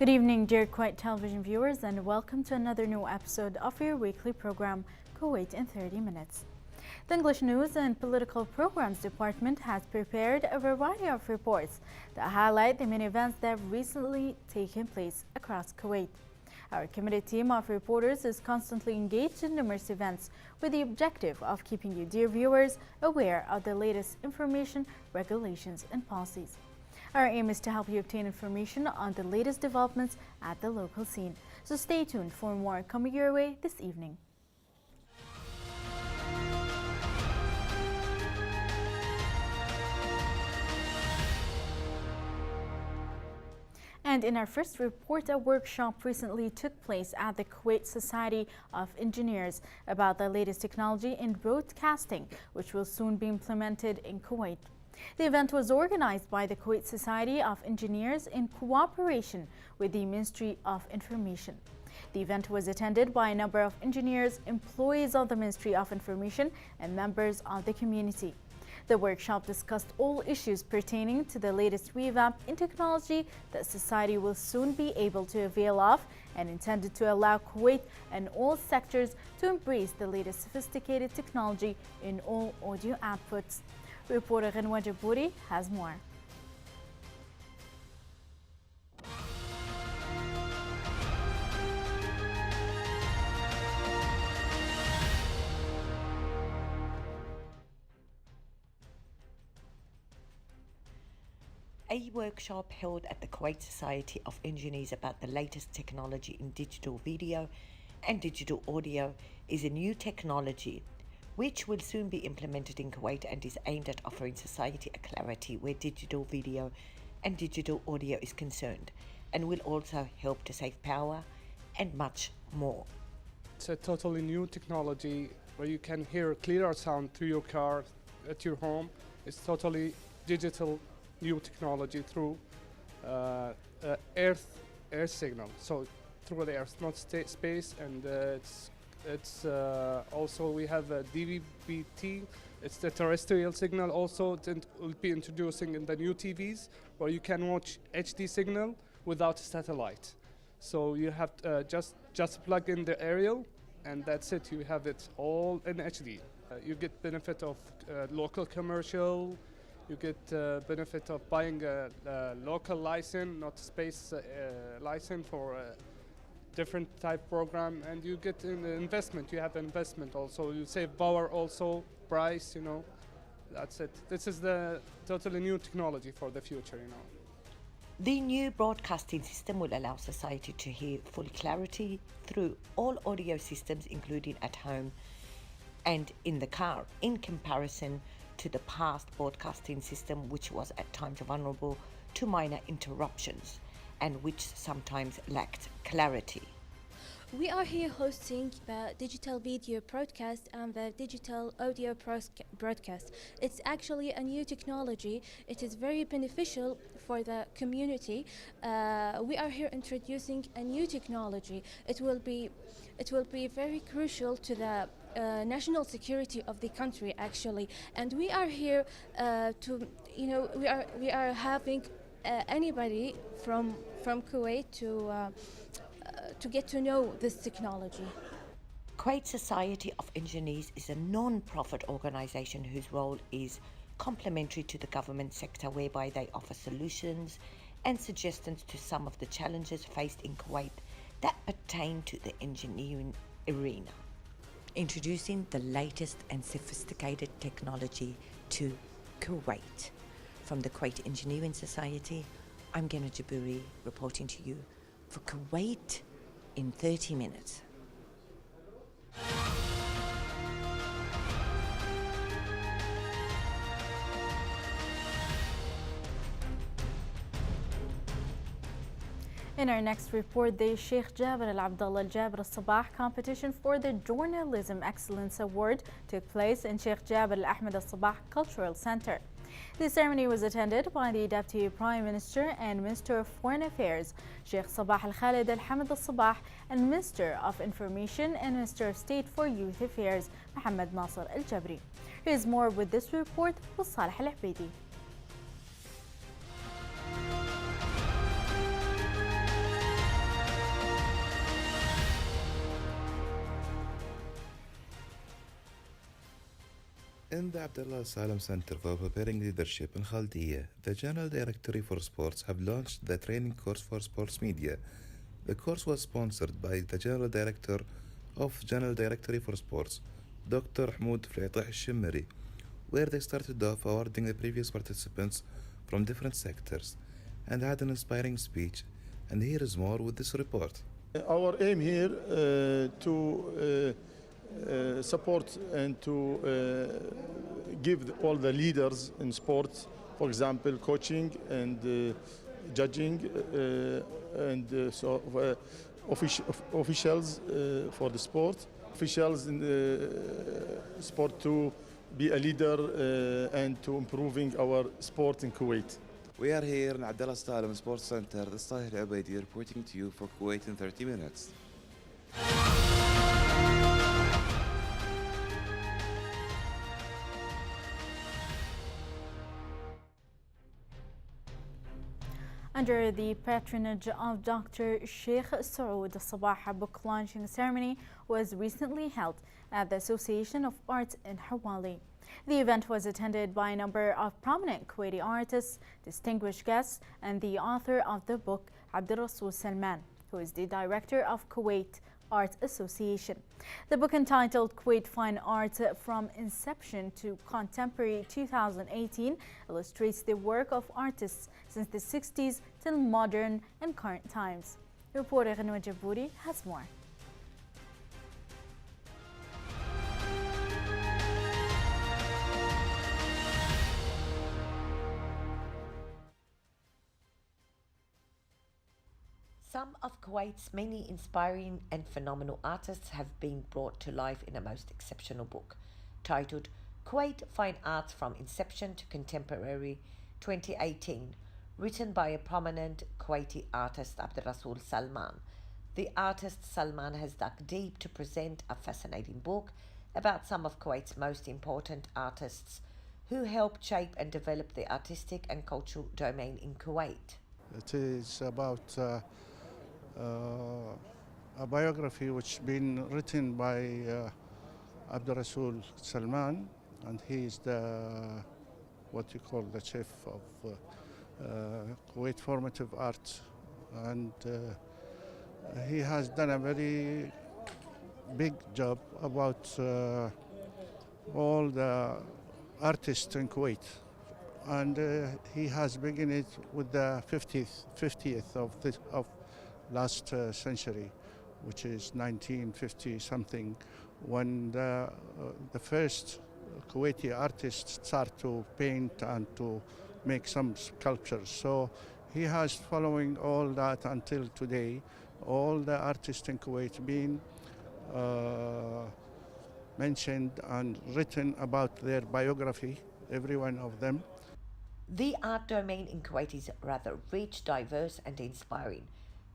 Good evening, dear Kuwait television viewers, and welcome to another new episode of your weekly program, Kuwait in 30 Minutes. The English News and Political Programs Department has prepared a variety of reports that highlight the many events that have recently taken place across Kuwait. Our committed team of reporters is constantly engaged in numerous events with the objective of keeping you, dear viewers, aware of the latest information, regulations, and policies. Our aim is to help you obtain information on the latest developments at the local scene. So stay tuned for more coming your way this evening. And in our first report, a workshop recently took place at the Kuwait Society of Engineers about the latest technology in broadcasting, which will soon be implemented in Kuwait. The event was organized by the Kuwait Society of Engineers in cooperation with the Ministry of Information. The event was attended by a number of engineers, employees of the Ministry of Information, and members of the community. The workshop discussed all issues pertaining to the latest revamp in technology that society will soon be able to avail of, and intended to allow Kuwait and all sectors to embrace the latest sophisticated technology in all audio outputs. Reporter Ghanwa Jabouri has more. A workshop held at the Kuwait Society of Engineers about the latest technology in digital video and digital audio is a new technology which will soon be implemented in Kuwait and is aimed at offering society a clarity where digital video and digital audio is concerned, and will also help to save power and much more. It's a totally new technology where you can hear clearer sound through your car, at your home. It's totally digital new technology through earth signal, so through the earth, not space, and it's also we have a DVB-T. It's the terrestrial signal. Also, we'll be introducing in the new TVs where you can watch HD signal without satellite. So you have just plug in the aerial, and that's it. You have it all in HD. You get benefit of local commercial. You get benefit of buying a local license, not space license for a different type program, and you get an investment. You have investment also. You save power also, price, That's it. This is the totally new technology for the future, The new broadcasting system will allow society to hear full clarity through all audio systems, including at home and in the car, in comparison to the past broadcasting system, which was at times vulnerable to minor interruptions and which sometimes lacked clarity. We are here hosting the digital video broadcast and the digital audio broadcast. It's actually a new technology. It is very beneficial for the community. We are here introducing a new technology. It will be very crucial to the national security of the country, actually. And we are here we are having anybody from Kuwait to get to know this technology. Kuwait Society of Engineers is a non-profit organisation whose role is complementary to the government sector, whereby they offer solutions and suggestions to some of the challenges faced in Kuwait that pertain to the engineering arena. Introducing the latest and sophisticated technology to Kuwait. From the Kuwait Engineering Society, I'm Ghanwa Jabouri reporting to you for Kuwait in 30 minutes. In our next report, the Sheikh Jaber Al Abdullah Al Jaber Al Sabah competition for the Journalism Excellence Award took place in Sheikh Jaber Al Ahmed Al Sabah Cultural Center. The ceremony was attended by the Deputy Prime Minister and Minister of Foreign Affairs, Sheikh Sabah Al Khalid Al Hamid Al Sabah, and Minister of Information and Minister of State for Youth Affairs, Mohammed Nasser Al Jabri. Here's more with this report with Saleh Al Abedi. In the Abdullah Salam Center for Preparing Leadership in Khaldiya, the General Directory for Sports have launched the training course for sports media. The course was sponsored by the General Director of General Directory for Sports, Dr. Hamoud Fleitah al-Shimmeri, where they started off awarding the previous participants from different sectors and had an inspiring speech. And here is more with this report. Our aim here to support and to give all the leaders in sports, for example, coaching and judging and officials for the sport, officials in the sport to be a leader and to improving our sport in Kuwait. We are here in Abdullah Salam Sports Center, the Tahir Abaidi, reporting to you for Kuwait in 30 minutes. Under the patronage of Dr. Sheikh Saud, the Sabah book launching ceremony was recently held at the Association of Arts in Hawali. The event was attended by a number of prominent Kuwaiti artists, distinguished guests, and the author of the book, Abdurrasul Salman, who is the director of Kuwait Art Association. The book, entitled Kuwait Fine Art from Inception to Contemporary 2018, illustrates the work of artists since the 60s till modern and current times. Reporter Ghanwa Jabouri has more. Some of Kuwait's many inspiring and phenomenal artists have been brought to life in a most exceptional book titled Kuwait Fine Arts from Inception to Contemporary 2018, written by a prominent Kuwaiti artist, Abdurrasul Salman. The artist Salman has dug deep to present a fascinating book about some of Kuwait's most important artists who helped shape and develop the artistic and cultural domain in Kuwait. It is about a biography which has been written by Abdurrasul Salman, and he is what you call the chief of Kuwait Formative Arts, and he has done a very big job about all the artists in Kuwait, and he has begun it with the 50th of last century, which is 1950 something, when the first Kuwaiti artists start to paint and to make some sculptures. So he has following all that until today. All the artists in Kuwait been mentioned and written about their biography, every one of them. The art domain in Kuwait is rather rich, diverse and inspiring.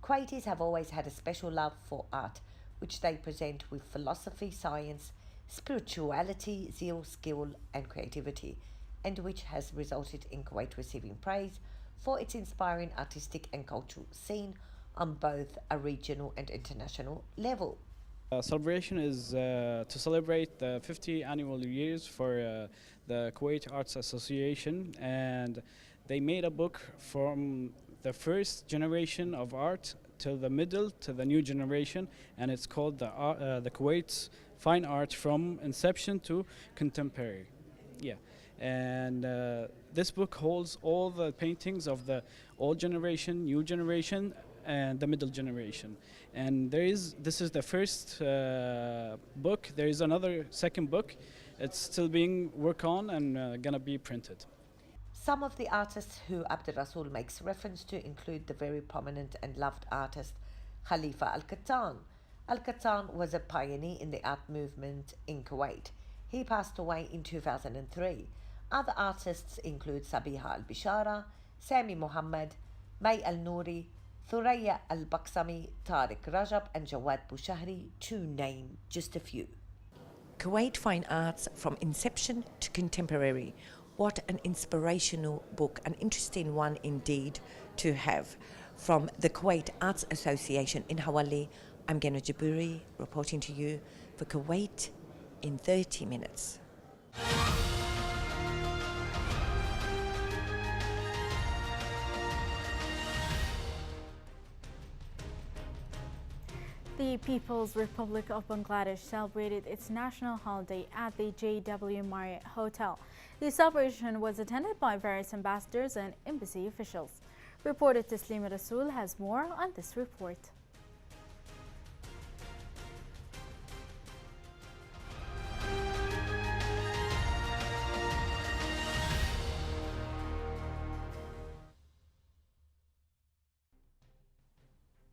Kuwaitis have always had a special love for art, which they present with philosophy, science, spirituality, zeal, skill and creativity, and which has resulted in Kuwait receiving praise for its inspiring artistic and cultural scene on both a regional and international level. Celebration is to celebrate the 50 annual years for the Kuwait Arts Association, and they made a book from the first generation of art till the middle to the new generation, and it's called the Kuwait's Fine Art from Inception to Contemporary. Yeah, and this book holds all the paintings of the old generation, new generation, and the middle generation. And this is the first book. There is another second book. It's still being worked on and gonna be printed. Some of the artists who Abdurrasul makes reference to include the very prominent and loved artist Khalifa Al-Qattan. Al-Qattan was a pioneer in the art movement in Kuwait. He passed away in 2003. Other artists include Sabiha Al-Bishara, Sami Muhammad, May Al-Nouri, Thuraya Al-Baksami, Tariq Rajab and Jawad Bushahri, to name just a few. Kuwait Fine Arts from Inception to Contemporary. What an inspirational book, an interesting one indeed to have. From the Kuwait Arts Association in Hawali, I'm Ghanwa Jabouri reporting to you for Kuwait in 30 minutes. The People's Republic of Bangladesh celebrated its national holiday at the JW Marriott Hotel. The celebration was attended by various ambassadors and embassy officials. Reporter Taslima Rasool has more on this report.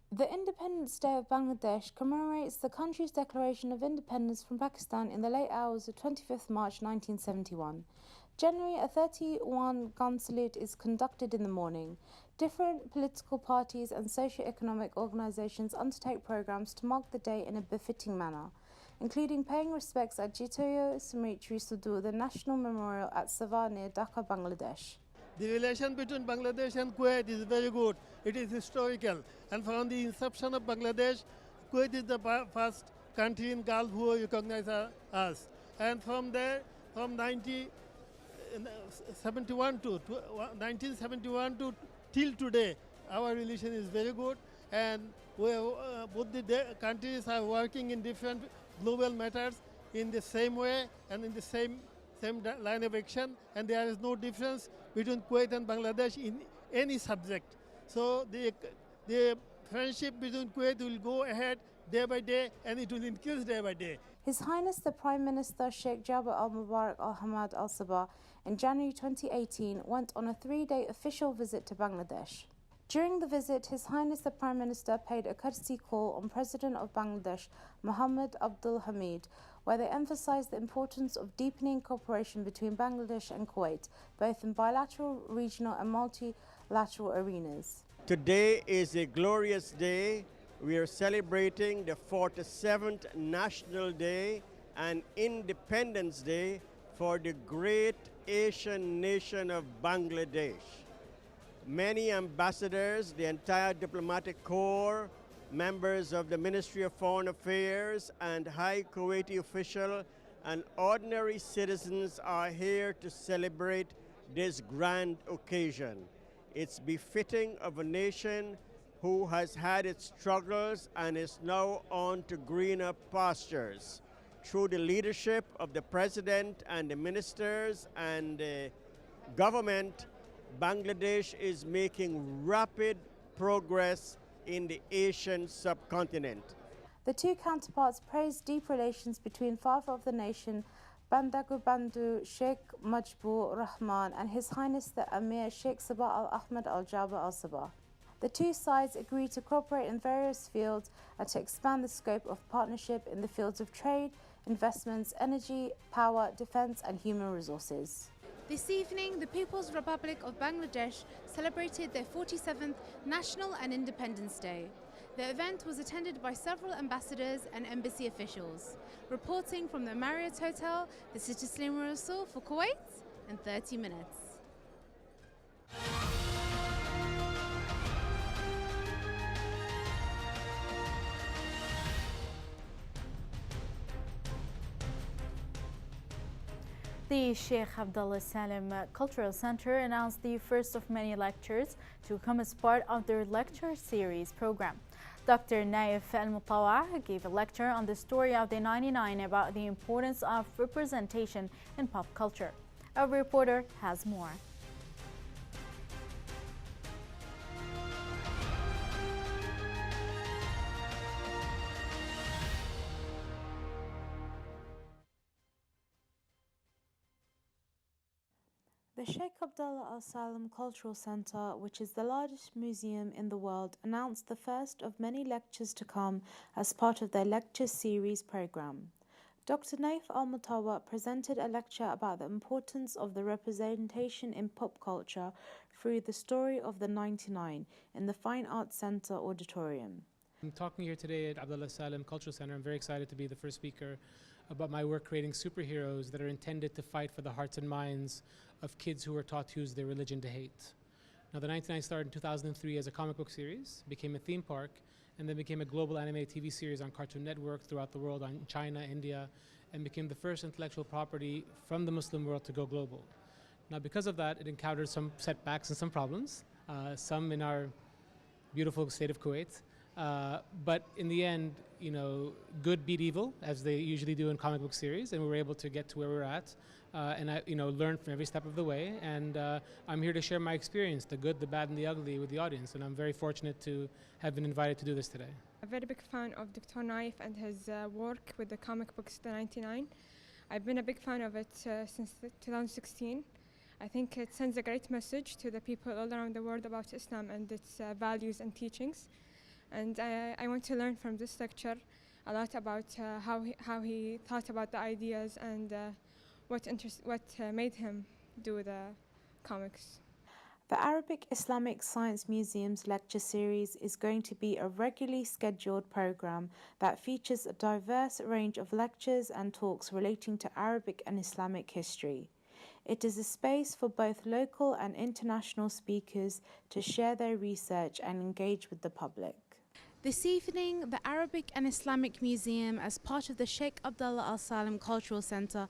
The Independence Day of Bangladesh commemorates the country's declaration of independence from Pakistan in the late hours of 25th March 1971. Generally, a 31-gun salute is conducted in the morning. Different political parties and socio-economic organizations undertake programs to mark the day in a befitting manner, including paying respects at Jitoyo Smriti Sudu, the National Memorial at Savar near Dhaka, Bangladesh. The relation between Bangladesh and Kuwait is very good. It is historical. And from the inception of Bangladesh, Kuwait is the first country in Gulf who recognize us. And from there, from 1971 to till today, our relation is very good. And both the countries are working in different global matters in the same way and in the same line of action, and there is no difference between Kuwait and Bangladesh in any subject. So the friendship between Kuwait will go ahead day by day, and it will increase day by day. His Highness the Prime Minister Sheikh Jabir al-Mubarak al-Hamad al-Sabah in January 2018 went on a 3-day official visit to Bangladesh. During the visit, His Highness the Prime Minister paid a courtesy call on President of Bangladesh, Mohammed Abdul Hamid, where they emphasized the importance of deepening cooperation between Bangladesh and Kuwait, both in bilateral, regional and multilateral arenas. Today is a glorious day. We are celebrating the 47th National Day and Independence Day for the great Asian nation of Bangladesh. Many ambassadors, the entire diplomatic corps, members of the Ministry of Foreign Affairs and high Kuwaiti official and ordinary citizens are here to celebrate this grand occasion. It's befitting of a nation who has had its struggles and is now on to greener pastures. Through the leadership of the President and the ministers and the government, Bangladesh is making rapid progress in the Asian subcontinent. The two counterparts praised deep relations between Father of the Nation, Bandagu Bandhu Sheikh Mujibur Rahman, and His Highness the Emir Sheikh Sabah al-Ahmad al-Jaber al-Sabah. The two sides agreed to cooperate in various fields and to expand the scope of partnership in the fields of trade, investments, energy, power, defense, and human resources. This evening, the People's Republic of Bangladesh celebrated their 47th National and Independence Day. The event was attended by several ambassadors and embassy officials. Reporting from the Marriott Hotel, this is Taslima Rasool for Kuwait in 30 minutes. The Sheikh Abdullah Salim Cultural Center announced the first of many lectures to come as part of their lecture series program. Dr. Naif Al-Mutawa gave a lecture on the story of the 99 about the importance of representation in pop culture. Our reporter has more. The Sheikh Abdullah Al Salam Cultural Center, which is the largest museum in the world, announced the first of many lectures to come as part of their lecture series program. Dr. Naif Al-Mutawa presented a lecture about the importance of the representation in pop culture through the story of the 99 in the Fine Arts Center auditorium. I'm talking here today at Abdullah Salam Cultural Center. I'm very excited to be the first speaker about my work creating superheroes that are intended to fight for the hearts and minds of kids who are taught to use their religion to hate. Now, the 99 started in 2003 as a comic book series, became a theme park, and then became a global animated TV series on Cartoon Network throughout the world, on China, India, and became the first intellectual property from the Muslim world to go global. Now, because of that, it encountered some setbacks and some problems, some in our beautiful state of Kuwait, But in the end, you know, good beat evil, as they usually do in comic book series, and we were able to get to where we're at. And I, you know, learned from every step of the way. And I'm here to share my experience, the good, the bad, and the ugly, with the audience. And I'm very fortunate to have been invited to do this today. A very big fan of Dr. Naif and his work with the comic books, the 99. I've been a big fan of it since 2016. I think it sends a great message to the people all around the world about Islam and its values and teachings. And I want to learn from this lecture a lot about how he thought about the ideas and what made him do the comics. The Arabic Islamic Science Museum's lecture series is going to be a regularly scheduled program that features a diverse range of lectures and talks relating to Arabic and Islamic history. It is a space for both local and international speakers to share their research and engage with the public. This evening, the Arabic and Islamic Museum, as part of the Sheikh Abdullah Al Salim Cultural Center,